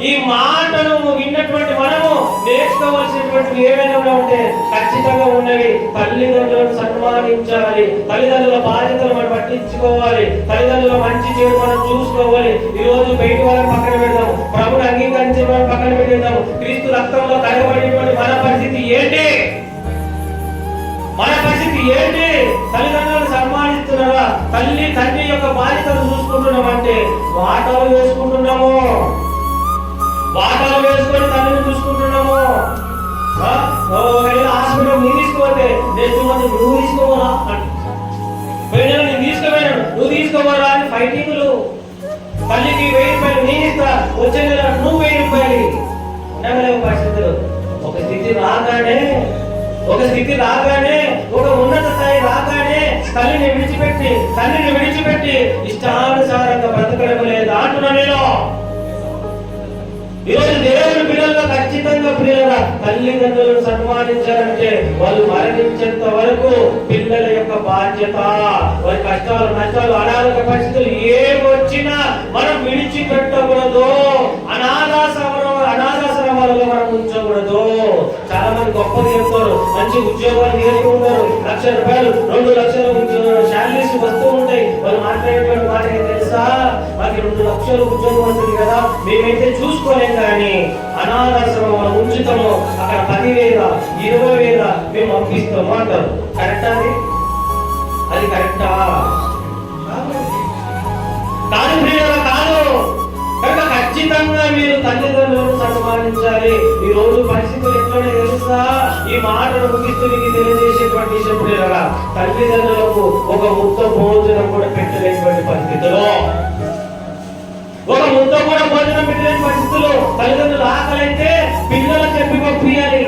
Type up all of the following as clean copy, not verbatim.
ఈ మాటను విన్నటువంటి మనము నేర్చుకోవాల్సినటువంటి ఏమైనా ఉంటే ఖచ్చితంగా ఉన్నవి. తల్లిదండ్రులను సన్మానించాలి, తల్లిదండ్రుల బాధ్యతలు మనం పట్టించుకోవాలి, తల్లిదండ్రుల మంచి చెడు మనం చూసుకోవాలి. ఈ రోజు బయట వాళ్ళని పక్కన పెడదాము, ప్రభుని అంగీకరించే వాళ్ళని పక్కన పెట్టేద్దాము. క్రీస్తు రక్తంలో కడగబడినటువంటి మన పరిస్థితి ఏంటి? మన పరిస్థితి ఏంటి? తల్లిదండ్రులను సన్మానిస్తున్నారా? తల్లి తండ్రి యొక్క బాధ్యతలు చూసుకుంటున్నామంటే వాటాలు వేసుకుంటున్నాము, వాటాలు వేసుకొని తల్లిని చూసుకుంటున్నాము. హాస్పిటల్ నీ తీసుకోతే మంది నువ్వు తీసుకోవాలా అంటే నేను తీసుకోపోయాను, నువ్వు తీసుకోవాలా అని ఫైటింగ్లు. తల్లికి 1000 రూపాయలు నేను ఇస్తా, వచ్చే నెల నువ్వు 1000 రూపాయలు. ఉండగలేవు పరిస్థితులు. ఒక స్థితి రాగానే ఒక ఉన్నత స్థాయి రాగానే తల్లిని విడిచిపెట్టి ఇష్టానుసారంగా బ్రతకడం లేదా అంటున్నా నేను. ఈరోజు దేవుని పిల్లల్లో ఖచ్చితంగా ప్రియుల తల్లిదండ్రులను సన్మానించాలంటే వాళ్ళు మరణించేంత వరకు పిల్లల యొక్క బాధ్యత. వారి కష్టాలు నష్టాలు అనారోగ్య పరిస్థితులు ఏమొచ్చినా మనం విడిచిపెట్టకూడదు. అనాథాశ్రమాలలో మనం ఉంచకూడదు. చాలా మంది గొప్పగా చెప్తారు, మంచి ఉద్యోగాలు నేర్చుకుంటారు, 1,00,000 రూపాయలు 2 లక్షల శాలరీస్ వస్తూ ఉంటాయి. వాళ్ళు మాట్లాడేటువంటి మాట ఏం తెలుసా? మాకు 2 లక్షలు ఉద్యోగం వస్తుంది కదా, మేమైతే చూసుకోలేం, కానీ అనాథాశ్రమంలో ఉంచుతాము, అక్కడ 10,000 20,000 మేము పంపిస్తాము అంటారు. కరెక్టా? అది కరెక్టా? కాదు ప్రియుల, కాదు. కనుక ఖచ్చితంగా మీరు తల్లిదండ్రులను సన్మానించాలి. ఈ రోజు పరిస్థితులు ఎట్లనే తెలుసా? ఈ మాటను ముగిస్తూ మీకు తెలియజేసేటువంటి విషయం ప్రియుల, తల్లిదండ్రులకు ఒక ముద్ద భోజనం కూడా పెట్టలేనటువంటి పరిస్థితుల్లో, ఒక ముద్ద కూడా భోజనం పెట్టలేని పరిస్థితుల్లో తల్లిదండ్రులు ఆకలైతే పిల్లలకు చెప్పి పంపించాలి,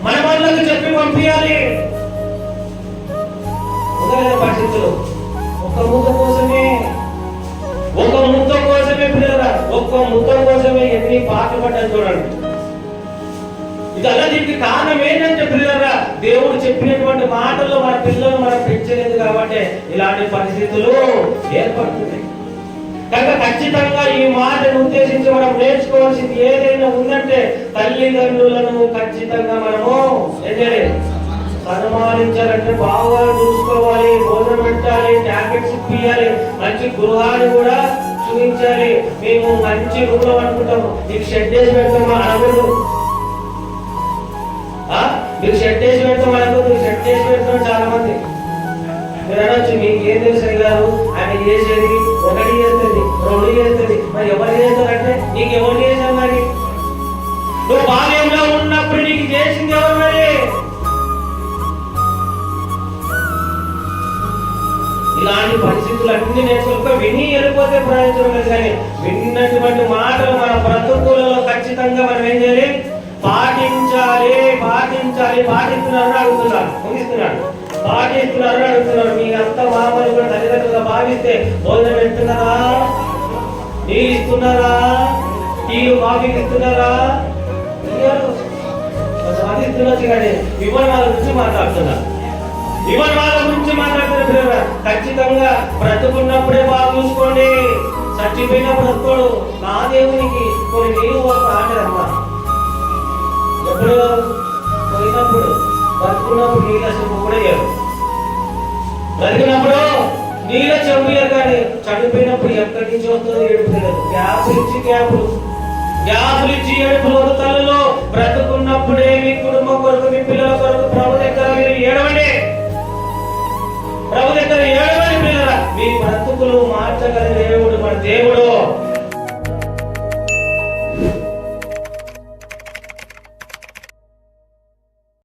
మన వాళ్ళకు చెప్పి పంపించాలి. పరిస్థితులు ఒక ముద్ద కోసమే పిల్లల, ఒక్క ముద్ద కోసమే ఎన్ని పాటలు పడ్డారు చూడండి. ఇది అలా దీనికి కారణం ఏంటంటే పిల్లరా, దేవుడు చెప్పినటువంటి మాటల్లో మన పిల్లలు మనం పెంచలేదు కాబట్టి ఇలాంటి పరిస్థితులు ఏర్పడుతున్నాయి. కనుక ఖచ్చితంగా ఈ మాటను ఉద్దేశించి మనం నేర్చుకోవాల్సింది ఏదైనా ఉందంటే తల్లిదండ్రులను ఖచ్చితంగా మనము సన్మానించాలంటే బాగా చూసుకోవాలి, భోజనం పెట్టాలి, టాబ్లెట్స్ ఇప్పియాలి, మంచి గృహాన్ని కూడా చూపించాలి. మేము మంచి రూమ్ అనుకుంటాము, నీకు షెడ్ వేసి పెడతాము అనకూడదు. మీకు షెడ్ వేసి పెడతాం అనకూడదు. షెడ్ వేసి పెడతాం చాలా మంది. మీరు అనొచ్చు, మీకు ఏం తెలుసు గారు, ఆమె చేసేది 1 చేస్తుంది 2 చేస్తుంది, మరి ఎవరు చేస్తారంటే నీకు ఎవరు చేశారు? మరి నువ్వు బాల్యంలో ఉన్నప్పుడు నీకు చేసింది ఎవరు? మరి ఇలాంటి పరిస్థితులు అన్ని నేర్చుకో విని వెళ్ళిపోతే ప్రయోజనం లేదు, కానీ విన్నటువంటి మాటలు మన బ్రతుకులలో ఖచ్చితంగా మనం ఏం చేయాలి? పాటించాలి. పాటిస్తున్నారని అడుగుతున్నాడు, ముగిస్తున్నాడు. పాటిస్తున్నారని అడుగుతున్నాడు. మీ అంత మామూలు కూడా తల్లిదండ్రులుగా భావిస్తే భోజనం పెడుతున్నారా? నీళ్ళు ఇస్తున్నారా? టీలు కాఫీకి ఇస్తున్నారా? కొంతమంది ఇస్తున్నారు, కానీ విమానాల గురించి మాట్లాడుతున్నారు. ఖచ్చితంగా బ్రతుకున్నప్పుడే బాగా చూసుకోండి, చచ్చిపోయినప్పుడు వస్తాడు. నా దేవునికి కొన్ని నీళ్ళు ఆడరమ్మా. ఎప్పుడు పోయినప్పుడు, బ్రతుకున్నప్పుడు నీళ్ళ చెంపు కూడా ఇయ్యరు. బ్రతికినప్పుడు నీళ్ళ చెంపు ఇయ్యరు, కానీ చనిపోయినప్పుడు ఎక్కడి నుంచి వస్తుందో ఏడుపులేదు. గ్యాపులు ఇచ్చి ఏడుపులు తల్లిలో. బ్రతుకున్నప్పుడే మీ కుటుంబం కొరకు, మీ పిల్లల కొరకు ప్రభు దగ్గర మీరు ఏడవండి. ప్రభు దగ్గర ఏడవని పిల్లరా, మీ బ్రతుకులు మార్చగల దేవుడు మన దేవుడు.